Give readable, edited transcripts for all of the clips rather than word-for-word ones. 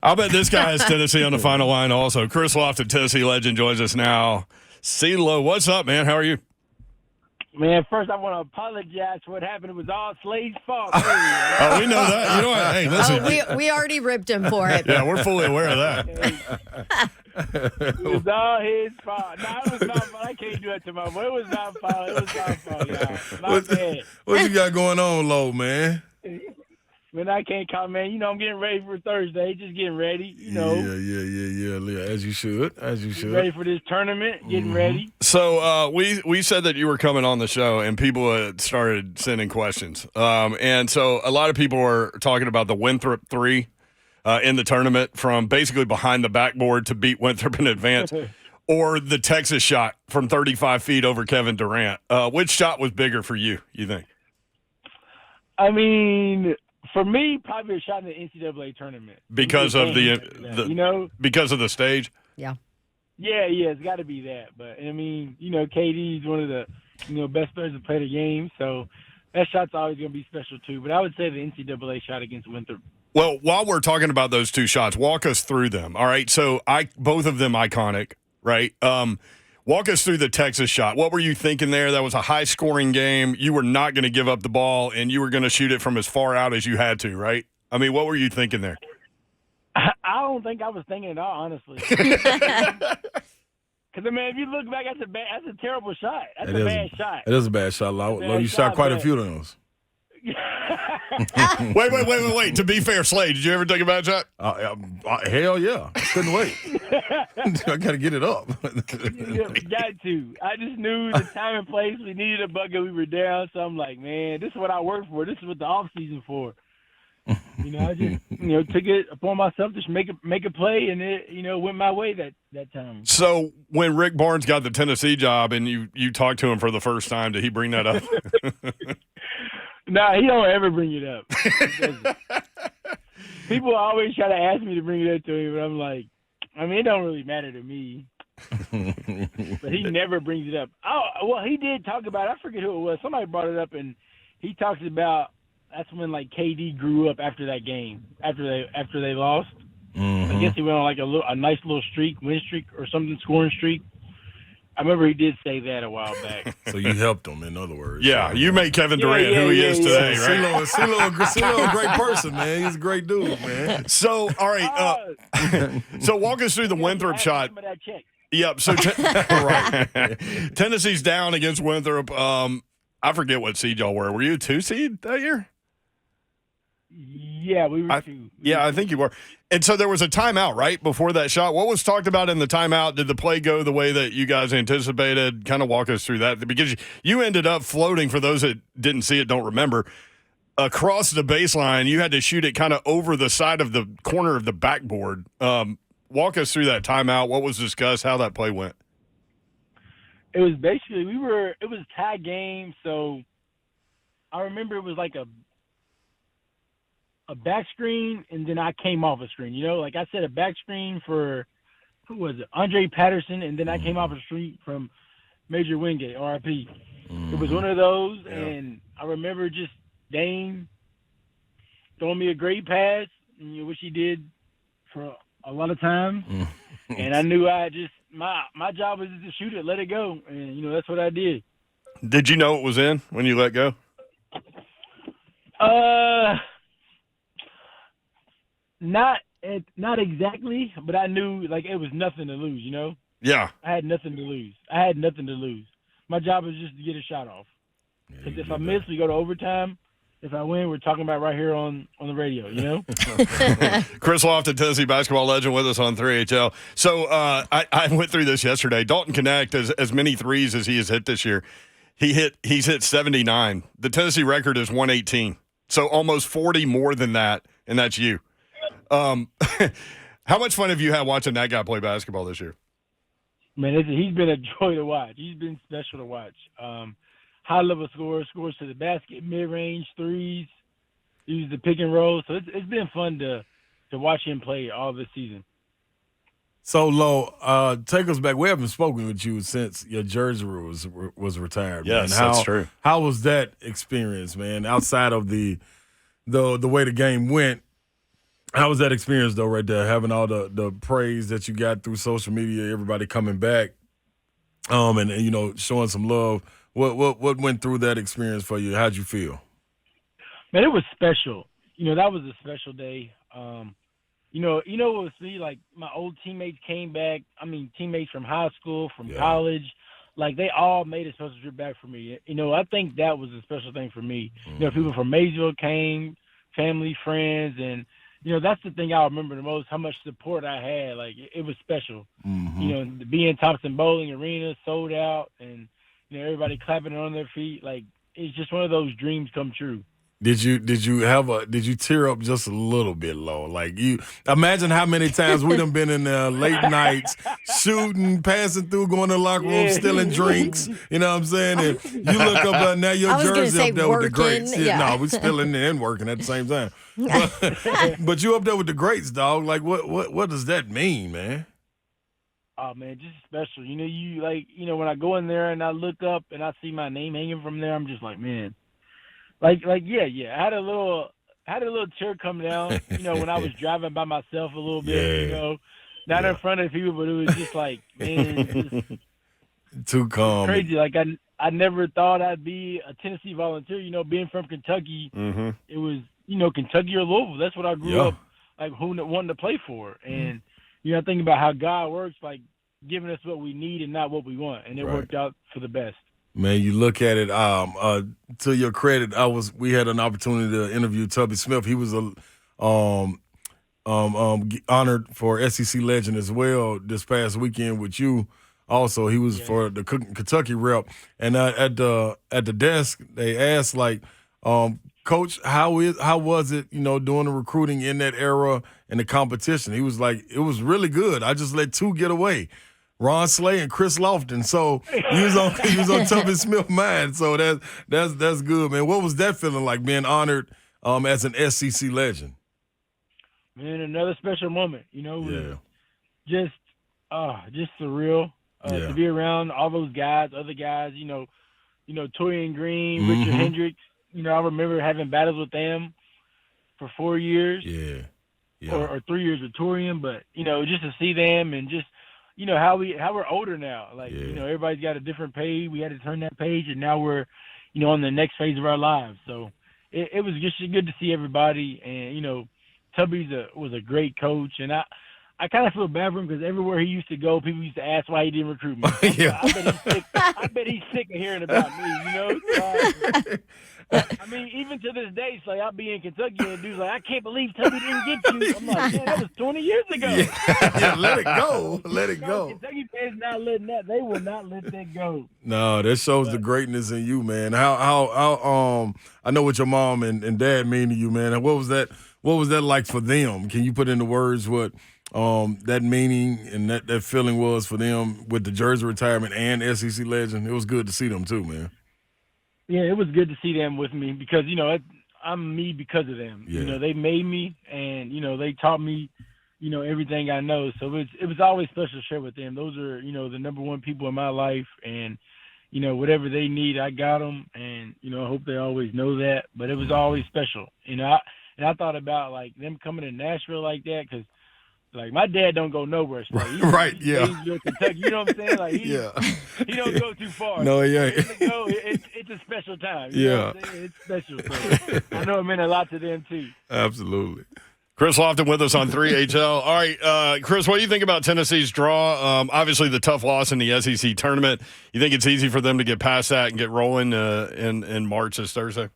I'll bet this guy has Tennessee on the final line also. Chris Lofton, Tennessee legend, joins us now. CeeLo, what's up, man? How are you? Man, first I want to apologize for what happened. It was all Slade's fault. Oh, we know that. You know what? Hey, listen. We already ripped him for it. Yeah, we're fully aware of that. It was all his fault. No, it was not fault. I can't do that to my boy. It was not fault. It was not fault, y'all. My bad. What you got going on, Lo, man? Man, I can't comment. You know, I'm getting ready for Thursday. Just getting ready, you know. Yeah. As you should. Ready for this tournament. Getting ready. So we said that you were coming on the show, and people had started sending questions. And so a lot of people are talking about the Winthrop 3 in the tournament, from basically behind the backboard to beat Winthrop in advance, or the Texas shot from 35 feet over Kevin Durant. Which shot was bigger for you think? I mean, for me, probably a shot in the NCAA tournament. Because of the you know? Because of the stage? Yeah. Yeah, it's got to be that. But, I mean, you know, KD's one of the, best players to play the game. So that shot's always going to be special, too. But I would say the NCAA shot against Winthrop. Well, while we're talking about those two shots, walk us through them. All right, so both of them iconic, right? Walk us through the Texas shot. What were you thinking there? That was a high-scoring game. You were not going to give up the ball, and you were going to shoot it from as far out as you had to, right? I mean, what were you thinking there? I don't think I was thinking at all, honestly. Because, I mean, if you look back, that's a terrible shot. That's a bad shot. It is a bad shot, Lo. You shot quite a few of those. Wait. To be fair, Slade, did you ever take a bad shot? Hell yeah. Couldn't wait. I got to get it up. Got to. I just knew the time and place. We needed a bucket. We were down. So I'm like, man, this is what I work for. This is what the off-season for. I just, took it upon myself to make a play, and it, went my way that time. So when Rick Barnes got the Tennessee job and you talked to him for the first time, did he bring that up? No, he don't ever bring it up. People always try to ask me to bring it up to him, but I'm like, I mean, it don't really matter to me. But he never brings it up. Oh, well, he did talk about it. I forget who it was. Somebody brought it up, and he talks about that's when, like, KD grew up after that game, after they lost. Mm-hmm. I guess he went on, like, a nice little win streak or something, scoring streak. I remember he did say that a while back. So you helped him, in other words. Yeah, you made Kevin Durant who he is today, right? CeeLo a great person, man. He's a great dude, man. So, all right. So walk us through the Winthrop shot. Yep. So, right. Tennessee's down against Winthrop. I forget what seed y'all were. Were you a 2 seed that year? Yeah, we were 2. Yeah, I think you were. And so there was a timeout, right, before that shot. What was talked about in the timeout? Did the play go the way that you guys anticipated? Kind of walk us through that. Because you ended up floating, for those that didn't see it, don't remember, across the baseline. You had to shoot it kind of over the side of the corner of the backboard. Walk us through that timeout. What was discussed, how that play went. It was basically, it was a tie game, so I remember it was like a back screen, and then I came off a screen. Like I said, a back screen for, who was it, Andre Patterson, and then I came off a screen from Major Wingate, RIP. It was one of those, and I remember just Dame throwing me a great pass, which he did for a lot of times, and I knew my job was just to shoot it, let it go, and that's what I did. Did you know it was in when you let go? Not exactly, but I knew, like, it was nothing to lose, Yeah. I had nothing to lose. My job was just to get a shot off. Because if I miss, we go to overtime. If I win, we're talking about right here on the radio, Chris Lofton, Tennessee basketball legend, with us on 3HL. So I went through this yesterday. Dalton Connect, as many threes as he has hit this year, he's hit 79. The Tennessee record is 118. So almost 40 more than that, and that's you. How much fun have you had watching that guy play basketball this year? Man, he's been a joy to watch. He's been special to watch. High-level scores to the basket, mid-range, threes, use the pick and roll. So it's been fun to watch him play all this season. So, Lo, take us back. We haven't spoken with you since your jersey was retired. Yes, man. That's true. How was that experience, man, outside of the way the game went? How was that experience though, right there? Having all the praise that you got through social media, everybody coming back, and you know showing some love. What went through that experience for you? How'd you feel? Man, it was special. That was a special day. What was me, like my old teammates came back. I mean, teammates from high school, from college, like they all made a special trip back for me. I think that was a special thing for me. People from Maysville came, family, friends, and that's the thing I remember the most. How much support I had, like it was special. To be in Thompson Bowling Arena, sold out, and everybody clapping on their feet. Like it's just one of those dreams come true. Did you tear up just a little bit, low? Like you imagine how many times we done been in late nights shooting, passing through, going to the locker room, stealing drinks. You know what I'm saying? And you look up now your jersey up there with the greats. No, we still in there and working at the same time. But you up there with the greats, dog. Like what does that mean, man? Oh man, just special. When I go in there and I look up and I see my name hanging from there, I'm just like, man. Yeah. I had a little tear come down, when I was driving by myself a little bit, not in front of people, but it was just like, man, too calm. Crazy. Like I never thought I'd be a Tennessee Volunteer. Being from Kentucky, it was Kentucky or Louisville. That's what I grew up like wanting to play for, and I think about how God works, like giving us what we need and not what we want, and it worked out for the best. Man, you look at it. To your credit, we had an opportunity to interview Tubby Smith. He was honored for SEC Legend as well this past weekend with you. Also, he was for the Kentucky rep. And at the desk, they asked Coach, how was it? Doing the recruiting in that era and the competition. He was like, it was really good. I just let two get away. Ron Slay and Chris Lofton. So he was on Tubby Smith's mind. So that's good, man. What was that feeling like being honored as an SEC legend? Man, another special moment. Just surreal to be around all those guys, other guys. Torian Green, Richard Hendricks. I remember having battles with them for 4 years. Or 3 years with Torian, but just to see them and just. How we're older now. Like, everybody's got a different page. We had to turn that page, and now we're, on the next phase of our lives. So it was just good to see everybody. And, Tubby was a great coach. And I kind of feel bad for him because everywhere he used to go, people used to ask why he didn't recruit me. I bet he's sick of hearing about me, I mean, even to this day, it's like I'll be in Kentucky and dude's like, I can't believe Tubby didn't get you. I'm like, man, that was 20 years ago. Let it go. Let it go. Kentucky fans not letting that. They will not let that go. No, that shows the greatness in you, man. How I know what your mom and dad mean to you, man. What was that like for them? Can you put into words what that meaning and that feeling was for them with the jersey retirement and SEC legend? It was good to see them too, man. Yeah, it was good to see them with me because, I'm me because of them. Yeah. They made me and, they taught me, everything I know. So it was always special to share with them. Those are, the number one people in my life. And, whatever they need, I got them. And, I hope they always know that. But it was always special. And I thought about, like, them coming to Nashville like that because, like, my dad don't go nowhere. So right, yeah. He's Kentucky, you know what I'm saying? Like, he don't go too far. No, yeah. It's a special time. You know what I'm saying? It's special. So I know it meant a lot to them, too. Absolutely. Chris Lofton with us on 3HL. All right, Chris, what do you think about Tennessee's draw? Obviously, the tough loss in the SEC tournament. You think it's easy for them to get past that and get rolling in March this Thursday?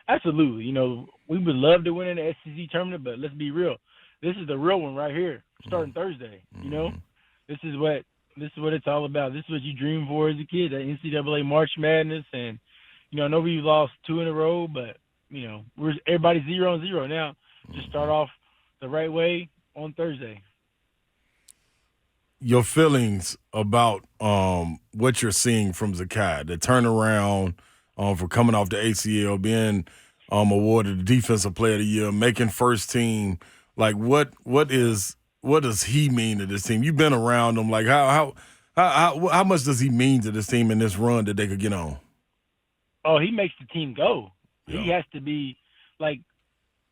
Absolutely. We would love to win in the SEC tournament, but let's be real. This is the real one right here, starting Thursday. This is what it's all about. This is what you dream for as a kid, the NCAA March Madness. And, I know we've lost 2 in a row, but, everybody's 0-0 now. Just start off the right way on Thursday. Your feelings about what you're seeing from Zakai, the turnaround for coming off the ACL, being awarded the Defensive Player of the Year, making first team. Like what does he mean to this team? You've been around him. Like how much does he mean to this team in this run that they could get on? Oh, he makes the team go. Yeah. He has to be like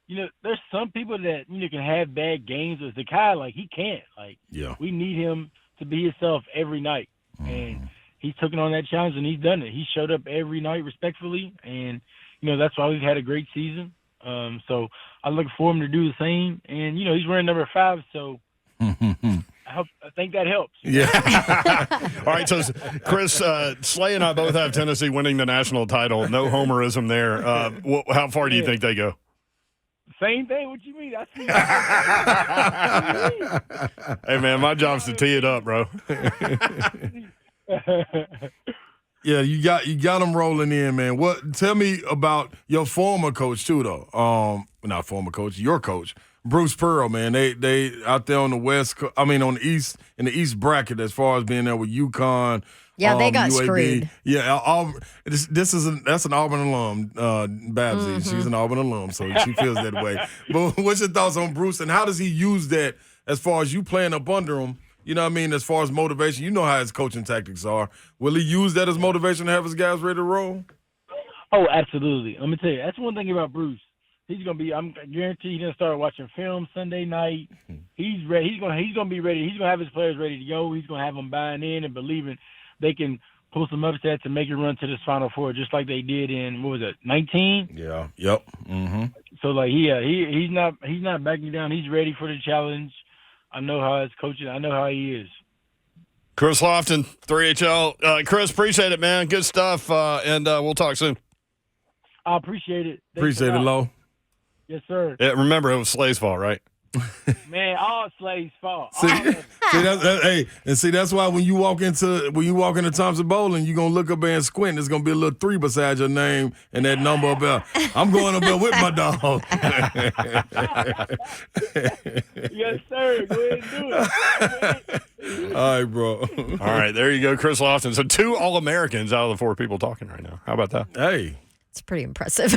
there's some people that can have bad games. With Zakai, like he can't. Like we need him to be himself every night, and he's taken on that challenge and he's done it. He showed up every night respectfully, and that's why we've had a great season. So I look for him to do the same, and he's wearing number 5, so I think that helps. Yeah. All right, so Chris, Slay and I both have Tennessee winning the national title. No homerism there. How far do you think they go? Same thing. What you mean? Hey, man, my job's to tee it up, bro. Yeah, you got them rolling in, man. Tell me about your former coach too, though. Not former coach, your coach, Bruce Pearl, man. They out there on the on the east, in the east bracket, as far as being there with UConn. Yeah, they got UAB. screwed. Yeah, that's an Auburn alum, Babsy. She's an Auburn alum, so she feels that way. But what's your thoughts on Bruce, and how does he use that as far as you playing up under him? You know what I mean? As far as motivation, you know how his coaching tactics are. Will he use that as motivation to have his guys ready to roll? Oh, absolutely. Let me tell you, that's one thing about Bruce. He's gonna be. I'm guaranteed he's gonna start watching film Sunday night. He's ready. He's gonna be ready. He's gonna have his players ready to go. He's gonna have them buying in and believing they can pull some upsets and make a run to this Final Four, just like they did in 19? Yeah. Yep. Mm-hmm. So he's not backing down. He's ready for the challenge. I know how his coaching. I know how he is. Chris Lofton, 3HL. Chris, appreciate it, man. Good stuff, and we'll talk soon. I appreciate it. Appreciate it, Lo. Yes, sir. Yeah, remember, it was Slay's fault, right? Man, all Slay's fault. That's why when you walk into Thompson Bowling, you're gonna look up there and squint. There's gonna be a little 3 beside your name and that number up there. I'm going up there with my dog. Yes, sir. Go ahead and do it. All right, bro. All right, there you go, Chris Lofton. So 2 All-Americans out of the 4 people talking right now. How about that? Hey. It's pretty impressive.